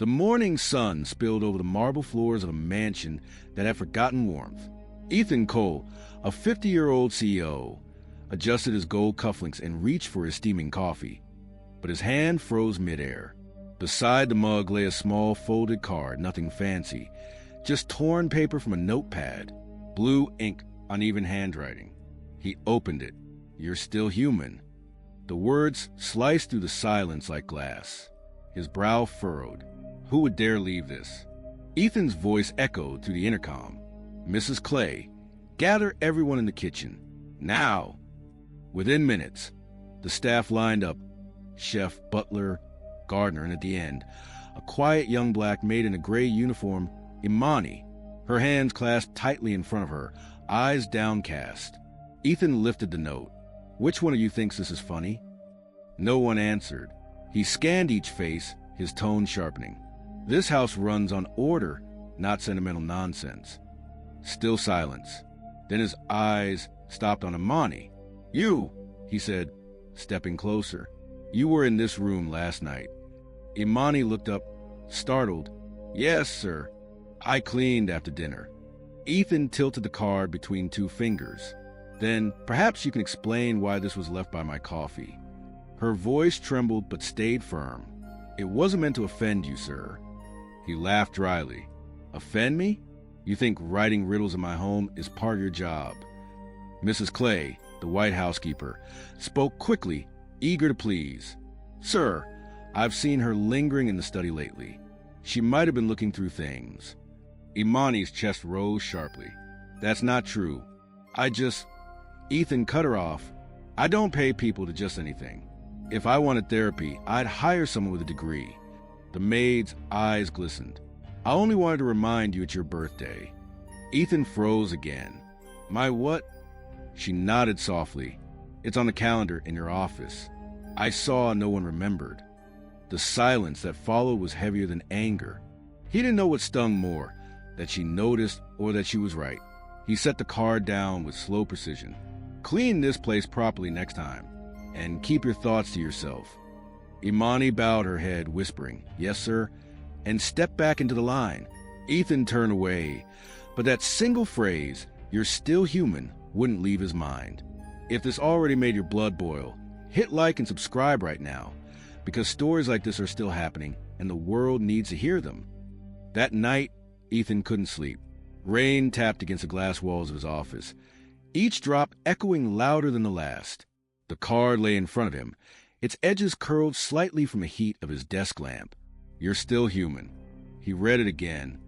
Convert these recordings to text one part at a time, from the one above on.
The morning sun spilled over the marble floors of a mansion that had forgotten warmth. Ethan Cole, a 50-year-old CEO, adjusted his gold cufflinks and reached for his steaming coffee, but his hand froze midair. Beside the mug lay a small folded card, nothing fancy, just torn paper from a notepad, blue ink, uneven handwriting. He opened it. "You're still human." The words sliced through the silence like glass. His brow furrowed. Who would dare leave this? Ethan's voice echoed through the intercom. "Mrs. Clay, gather everyone in the kitchen. Now!" Within minutes, the staff lined up. Chef, butler, gardener, and at the end, a quiet young black maid in a gray uniform, Imani, her hands clasped tightly in front of her, eyes downcast. Ethan lifted the note. "Which one of you thinks this is funny?" No one answered. He scanned each face, his tone sharpening. This house runs on order, not sentimental nonsense. Still silence. Then his eyes stopped on Imani. "You," he said, stepping closer. "You were in this room last night." Imani looked up, startled. "Yes, sir. I cleaned after dinner." Ethan tilted the card between two fingers. "Then perhaps you can explain why this was left by my coffee." Her voice trembled but stayed firm. "It wasn't meant to offend you, sir." He laughed dryly. "Offend me? You think writing riddles in my home is part of your job?" Mrs. Clay, the white housekeeper, spoke quickly, eager to please. "Sir, I've seen her lingering in the study lately. She might have been looking through things." Imani's chest rose sharply. "That's not true. Ethan cut her off. "I don't pay people to just anything. If I wanted therapy, I'd hire someone with a degree." The maid's eyes glistened. "I only wanted to remind you it's your birthday." Ethan froze again. "My what?" She nodded softly. "It's on the calendar in your office." I saw no one remembered. The silence that followed was heavier than anger. He didn't know what stung more, that she noticed or that she was right. He set the card down with slow precision. "Clean this place properly next time, and keep your thoughts to yourself." Imani bowed her head, whispering, "Yes, sir," and stepped back into the line. Ethan turned away, but that single phrase, "You're still human," wouldn't leave his mind. If this already made your blood boil, hit like and subscribe right now, because stories like this are still happening, and the world needs to hear them. That night, Ethan couldn't sleep. Rain tapped against the glass walls of his office, each drop echoing louder than the last. The card lay in front of him, its edges curled slightly from the heat of his desk lamp. "You're still human." He read it again,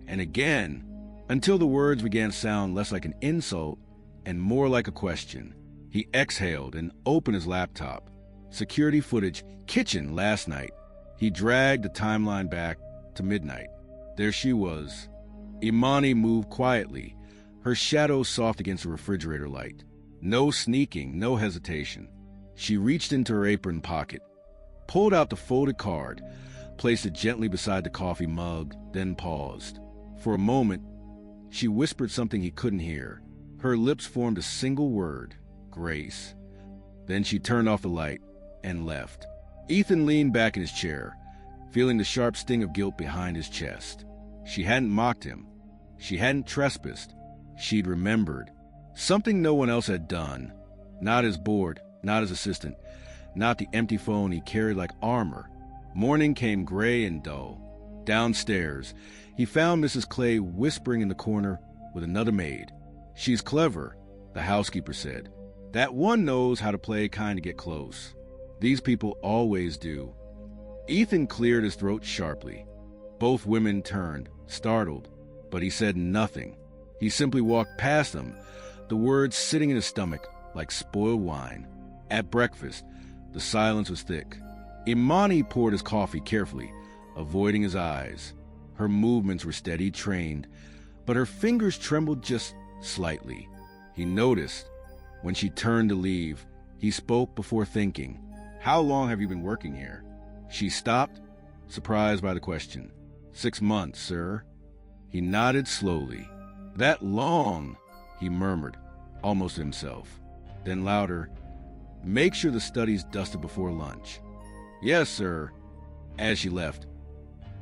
and again, until the words began to sound less like an insult and more like a question. He exhaled and opened his laptop. Security footage, kitchen last night. He dragged the timeline back to midnight. There she was. Imani moved quietly, her shadow soft against the refrigerator light. No sneaking, no hesitation. She reached into her apron pocket, pulled out the folded card, placed it gently beside the coffee mug, then paused. For a moment, she whispered something he couldn't hear. Her lips formed a single word, "Grace." Then she turned off the light and left. Ethan leaned back in his chair, feeling the sharp sting of guilt behind his chest. She hadn't mocked him. She hadn't trespassed. She'd remembered. Something no one else had done. Not his board, not his assistant, not the empty phone he carried like armor. Morning came gray and dull. Downstairs, he found Mrs. Clay whispering in the corner with another maid. "She's clever," the housekeeper said. "That one knows how to play kind to get close. These people always do." Ethan cleared his throat sharply. Both women turned, startled, but he said nothing. He simply walked past them, the words sitting in his stomach like spoiled wine. At breakfast, the silence was thick. Imani poured his coffee carefully, avoiding his eyes. Her movements were steady, trained, but her fingers trembled just slightly. He noticed. When she turned to leave, he spoke before thinking. "How long have you been working here?" She stopped, surprised by the question. 6 months, sir." He nodded slowly. "That long," he murmured, almost to himself. Then louder, "Make sure the study's dusted before lunch." "Yes, sir." As she left,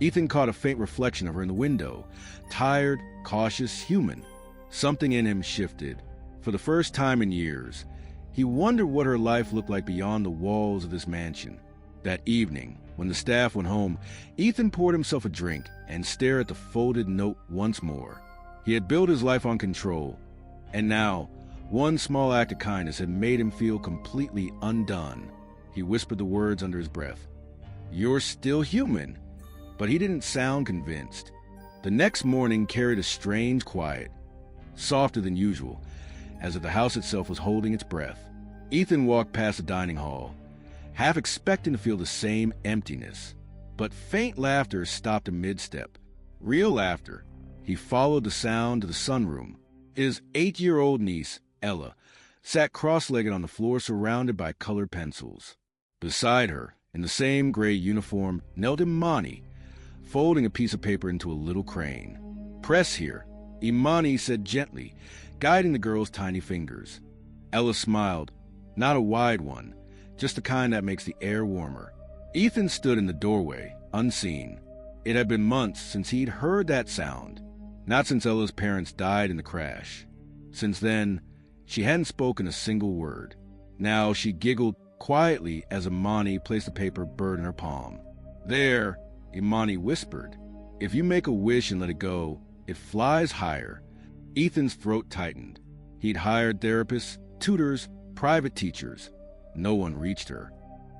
Ethan caught a faint reflection of her in the window, tired, cautious, human. Something in him shifted. For the first time in years, he wondered what her life looked like beyond the walls of this mansion. That evening, when the staff went home, Ethan poured himself a drink and stared at the folded note once more. He had built his life on control, and now, one small act of kindness had made him feel completely undone. He whispered the words under his breath. "You're still human." But he didn't sound convinced. The next morning carried a strange quiet, softer than usual, as if the house itself was holding its breath. Ethan walked past the dining hall, half expecting to feel the same emptiness. But faint laughter stopped him mid-step. Real laughter. He followed the sound to the sunroom. His 8-year-old niece, Ella, sat cross-legged on the floor surrounded by colored pencils. Beside her, in the same gray uniform, knelt Imani, folding a piece of paper into a little crane. "Press here," Imani said gently, guiding the girl's tiny fingers. Ella smiled, not a wide one, just the kind that makes the air warmer. Ethan stood in the doorway, unseen. It had been months since he'd heard that sound, not since Ella's parents died in the crash. Since then, she hadn't spoken a single word. Now she giggled quietly as Imani placed the paper bird in her palm. "There," Imani whispered. "If you make a wish and let it go, it flies higher." Ethan's throat tightened. He'd hired therapists, tutors, private teachers. No one reached her.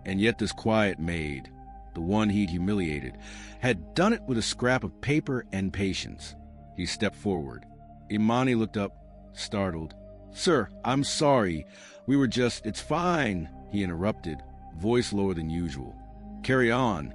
And yet this quiet maid, the one he'd humiliated, had done it with a scrap of paper and patience. He stepped forward. Imani looked up, startled. "Sir, I'm sorry. We were just—" "It's fine," he interrupted, voice lower than usual. "Carry on."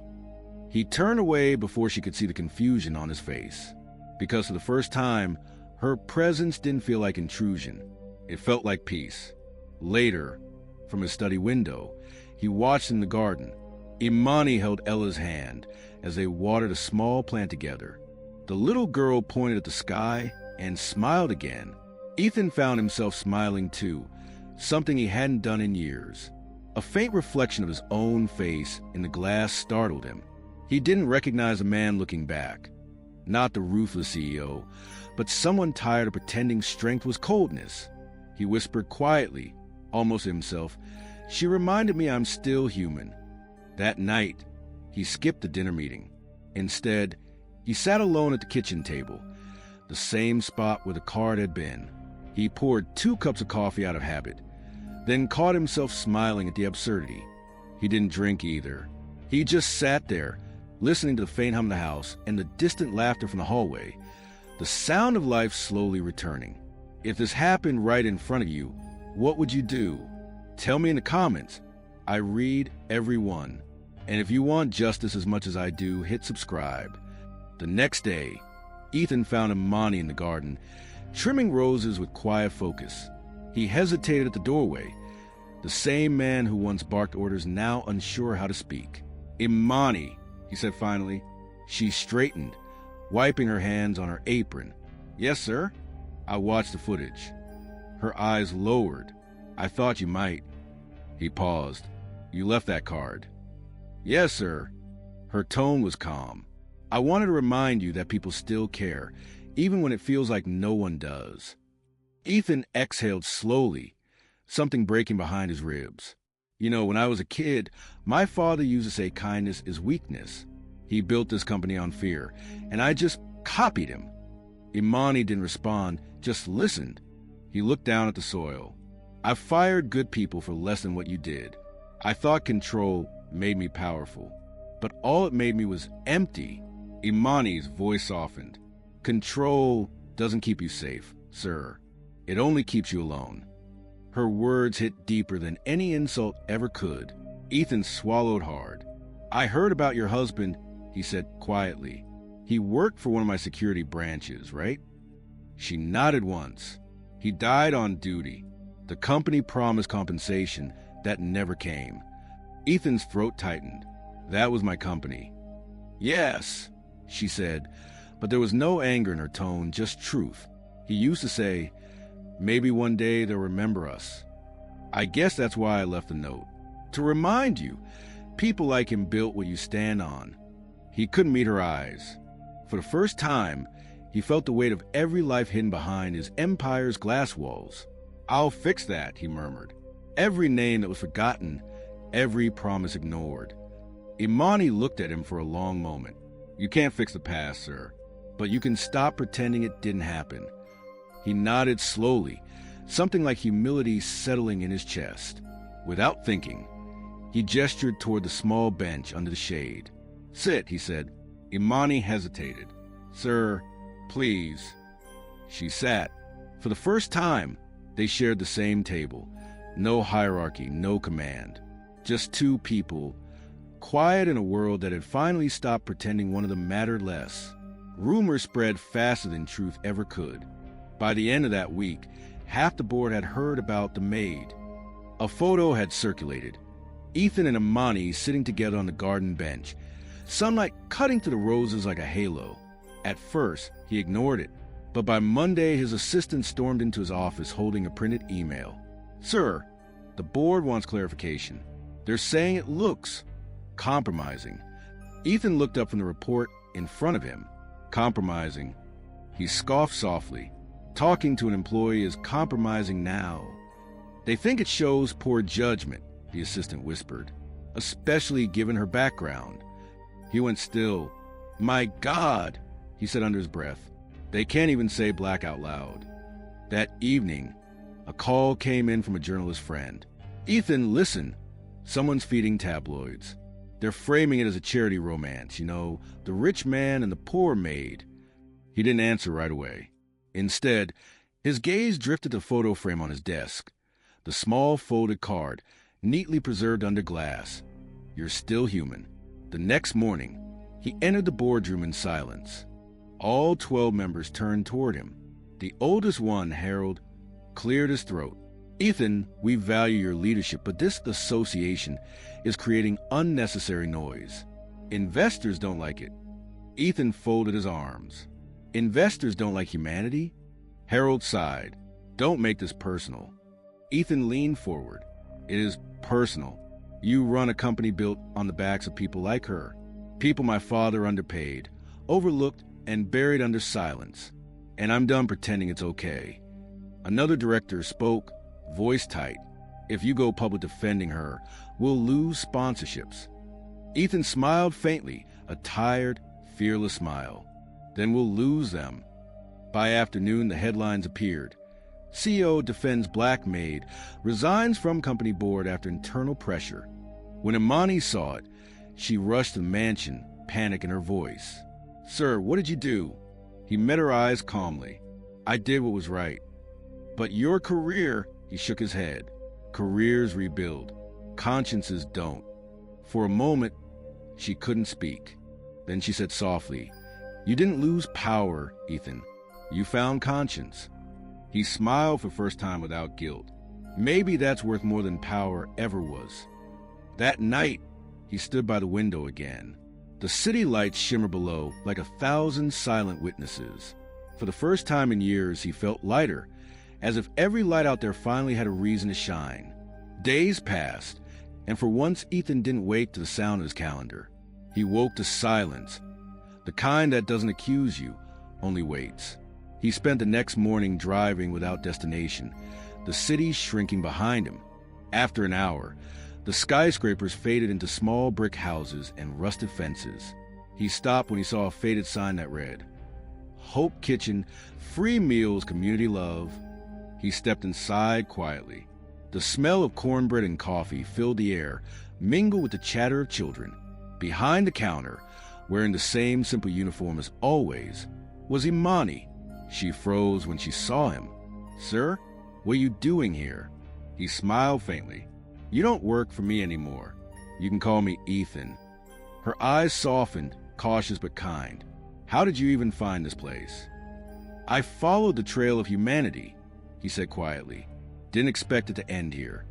He turned away before she could see the confusion on his face. Because for the first time, her presence didn't feel like intrusion. It felt like peace. Later, from his study window, he watched in the garden. Imani held Ella's hand as they watered a small plant together. The little girl pointed at the sky and smiled again. Ethan found himself smiling too, something he hadn't done in years. A faint reflection of his own face in the glass startled him. He didn't recognize a man looking back. Not the ruthless CEO, but someone tired of pretending strength was coldness. He whispered quietly, almost to himself, "She reminded me I'm still human." That night, he skipped the dinner meeting. Instead, he sat alone at the kitchen table, the same spot where the card had been. He poured 2 cups of coffee out of habit, then caught himself smiling at the absurdity. He didn't drink either. He just sat there, listening to the faint hum of the house and the distant laughter from the hallway, the sound of life slowly returning. If this happened right in front of you, what would you do? Tell me in the comments. I read every one. And if you want justice as much as I do, hit subscribe. The next day, Ethan found Imani in the garden, trimming roses with quiet focus. He hesitated at the doorway. The same man who once barked orders, now unsure how to speak. "Imani," he said finally. She straightened, wiping her hands on her apron. "Yes, sir?" I watched the footage. Her eyes lowered. "I thought you might." He paused. "You left that card." "Yes, sir." Her tone was calm. "I wanted to remind you that people still care, even when it feels like no one does." Ethan exhaled slowly, something breaking behind his ribs. "You know, when I was a kid, my father used to say kindness is weakness. He built this company on fear, and I just copied him." Imani didn't respond, just listened. He looked down at the soil. "I fired good people for less than what you did. I thought control made me powerful, but all it made me was empty." Imani's voice softened. "Control doesn't keep you safe, sir. It only keeps you alone." Her words hit deeper than any insult ever could. Ethan swallowed hard. "I heard about your husband," he said quietly. "He worked for one of my security branches, right?" She nodded once. "He died on duty. The company promised compensation that never came." Ethan's throat tightened. "That was my company." "Yes," she said, but there was no anger in her tone, just truth. He used to say, "Maybe one day they'll remember us." I guess that's why I left the note. To remind you, people like him built what you stand on. He couldn't meet her eyes. For the first time, he felt the weight of every life hidden behind his empire's glass walls. "I'll fix that," he murmured. Every name that was forgotten, every promise ignored. Imani looked at him for a long moment. "You can't fix the past, sir, but you can stop pretending it didn't happen." He nodded slowly, something like humility settling in his chest. Without thinking, he gestured toward the small bench under the shade. "Sit," he said. Imani hesitated. "Sir, please." She sat. For the first time, they shared the same table. No hierarchy, no command. Just two people, quiet in a world that had finally stopped pretending one of them mattered less. Rumors spread faster than truth ever could. By the end of that week, half the board had heard about the Maid. A photo had circulated. Ethan and Imani sitting together on the garden bench, sunlight cutting through the roses like a halo. At first, he ignored it, but by Monday his assistant stormed into his office holding a printed email. "Sir, the board wants clarification. They're saying it looks compromising." Ethan looked up from the report in front of him. "Compromising?" He scoffed softly. "Talking to an employee is compromising now." "They think it shows poor judgment," the assistant whispered, "especially given her background." He went still. "My God," he said under his breath. "They can't even say black out loud." That evening, a call came in from a journalist friend. "Ethan, listen. Someone's feeding tabloids. They're framing it as a charity romance, the rich man and the poor maid." He didn't answer right away. Instead, his gaze drifted to the photo frame on his desk. The small folded card, neatly preserved under glass. "You're still human." The next morning, he entered the boardroom in silence. All 12 members turned toward him. The oldest one, Harold, cleared his throat. "Ethan, we value your leadership, but this association is creating unnecessary noise. Investors don't like it." Ethan folded his arms. "Investors don't like humanity?" Harold sighed. "Don't make this personal." Ethan leaned forward. "It is personal. You run a company built on the backs of people like her. People my father underpaid, overlooked, and buried under silence. And I'm done pretending it's okay." Another director spoke, voice tight. "If you go public defending her, we'll lose sponsorships." Ethan smiled faintly, a tired, fearless smile. "Then we'll lose them." By afternoon, the headlines appeared. CEO defends black maid, resigns from company board after internal pressure. When Imani saw it, she rushed to the mansion, panic in her voice. "Sir, what did you do?" He met her eyes calmly. "I did what was right." "But your career," he shook his head. "Careers rebuild. Consciences don't." For a moment, she couldn't speak. Then she said softly, "You didn't lose power, Ethan. You found conscience." He smiled for the first time without guilt. Maybe that's worth more than power ever was. That night, he stood by the window again. The city lights shimmered below like 1,000 silent witnesses. For the first time in years, he felt lighter, as if every light out there finally had a reason to shine. Days passed, and for once Ethan didn't wake to the sound of his calendar. He woke to silence, the kind that doesn't accuse you, only waits. He spent the next morning driving without destination, the city shrinking behind him. After an hour, the skyscrapers faded into small brick houses and rusted fences. He stopped when he saw a faded sign that read, "Hope Kitchen, free meals, community love." He stepped inside quietly. The smell of cornbread and coffee filled the air, mingled with the chatter of children. Behind the counter, wearing the same simple uniform as always, was Imani. She froze when she saw him. "Sir, what are you doing here?" He smiled faintly. "You don't work for me anymore. You can call me Ethan." Her eyes softened, cautious but kind. "How did you even find this place?" "I followed the trail of humanity," he said quietly. "Didn't expect it to end here."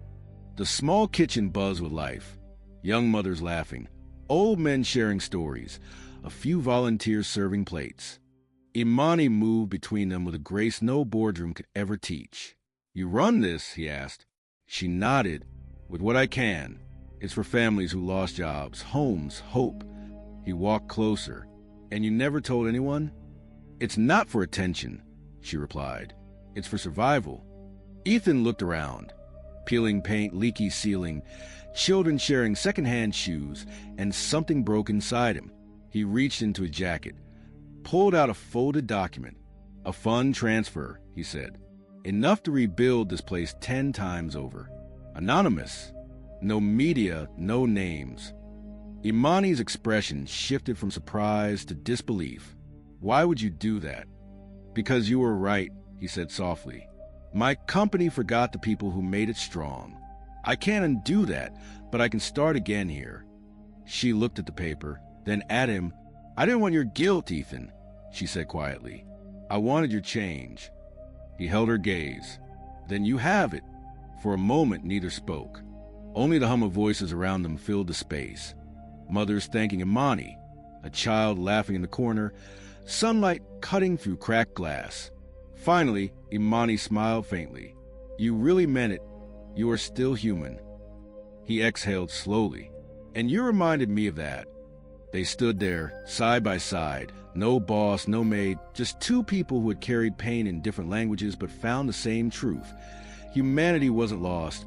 The small kitchen buzzed with life. Young mothers laughing, old men sharing stories, a few volunteers serving plates. Imani moved between them with a grace no boardroom could ever teach. "You run this?" he asked. She nodded. "With what I can. It's for families who lost jobs, homes, hope. He walked closer. And you never told anyone? It's not for attention, she replied. It's for survival. Ethan looked around. Peeling paint, leaky ceiling, children sharing secondhand shoes, and something broke inside him. He reached into his jacket, pulled out a folded document. A fund transfer, he said. Enough to rebuild this place 10 times over. Anonymous. No media, no names. Imani's expression shifted from surprise to disbelief. Why would you do that? Because you were right, he said softly. My company forgot the people who made it strong. I can't undo that, but I can start again here. She looked at the paper, then at him. I didn't want your guilt, Ethan, she said quietly. I wanted your change. He held her gaze. Then you have it. For a moment, neither spoke. Only the hum of voices around them filled the space. Mothers thanking Imani, a child laughing in the corner, sunlight cutting through cracked glass. Finally, Imani smiled faintly. You really meant it. You are still human. He exhaled slowly. And you reminded me of that. They stood there, side by side. No boss, no maid, just two people who had carried pain in different languages but found the same truth. Humanity wasn't lost.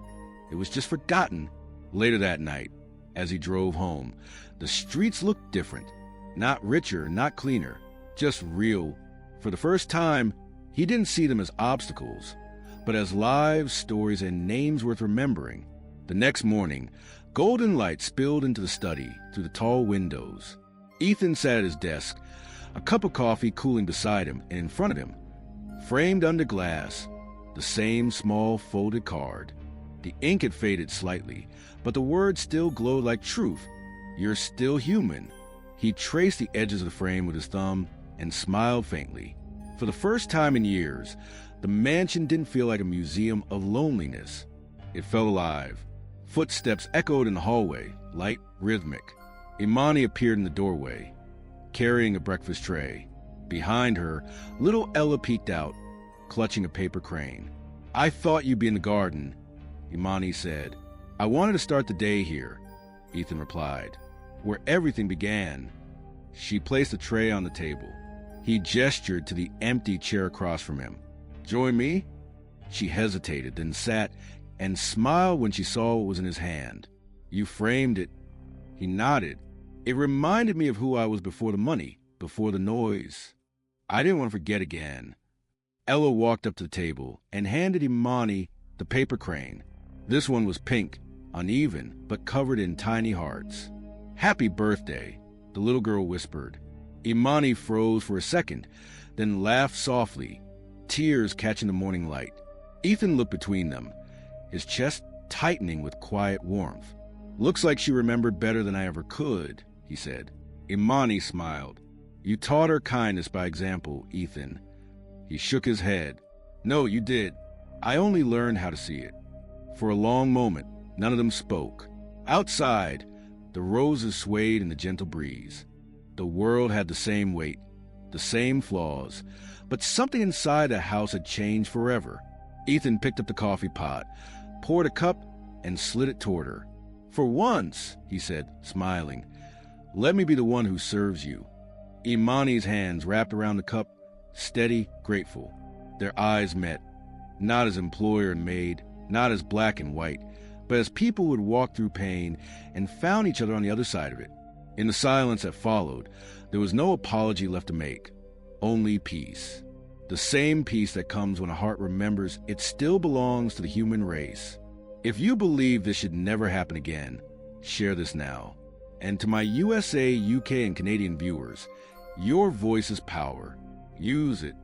It was just forgotten. Later that night, as he drove home, the streets looked different. Not richer, not cleaner, just real. For the first time, he didn't see them as obstacles, but as lives, stories, and names worth remembering. The next morning, golden light spilled into the study through the tall windows. Ethan sat at his desk, a cup of coffee cooling beside him, and in front of him, framed under glass, the same small folded card. The ink had faded slightly, but the words still glowed like truth. You're still human. He traced the edges of the frame with his thumb and smiled faintly. For the first time in years, the mansion didn't feel like a museum of loneliness. It felt alive. Footsteps echoed in the hallway, light, rhythmic. Imani appeared in the doorway, carrying a breakfast tray. Behind her, little Ella peeked out, clutching a paper crane. I thought you'd be in the garden, Imani said. I wanted to start the day here, Ethan replied, where everything began. She placed a tray on the table. He gestured to the empty chair across from him. Join me? She hesitated, then sat and smiled when she saw what was in his hand. You framed it. He nodded. It reminded me of who I was before the money, before the noise. I didn't want to forget again. Ella walked up to the table and handed Imani the paper crane. This one was pink, uneven, but covered in tiny hearts. Happy birthday, the little girl whispered. Imani froze for a second, then laughed softly, tears catching the morning light. Ethan looked between them, his chest tightening with quiet warmth. Looks like she remembered better than I ever could, he said. Imani smiled. You taught her kindness by example, Ethan. He shook his head. No, you did. I only learned how to see it. For a long moment, none of them spoke. Outside, the roses swayed in the gentle breeze. The world had the same weight, the same flaws, but something inside the house had changed forever. Ethan picked up the coffee pot, poured a cup, and slid it toward her. For once, he said, smiling, let me be the one who serves you. Imani's hands wrapped around the cup, steady, grateful. Their eyes met, not as employer and maid, not as black and white, but as people who had walked through pain and found each other on the other side of it. In the silence that followed, there was no apology left to make, only peace. The same peace that comes when a heart remembers it still belongs to the human race. If you believe this should never happen again, share this now. And to my USA, UK, and Canadian viewers, your voice is power. Use it.